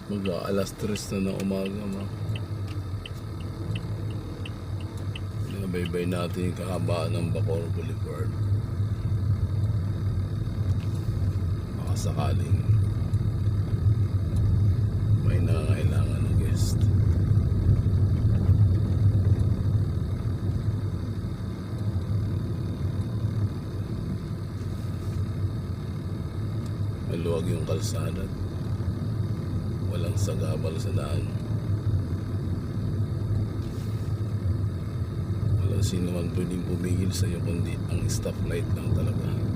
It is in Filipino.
Mag-aalas 3 na ng umaga ma. Binabaybay natin yung kahabaan ng Bacoor Boulevard. Baka sakaling may nangangailangan ng guest. Maluwag yung kalsada. Walang sagabal sa daan. Walang sino man pwedeng pumigil sa iyo kundi ang stoplight lang talaga.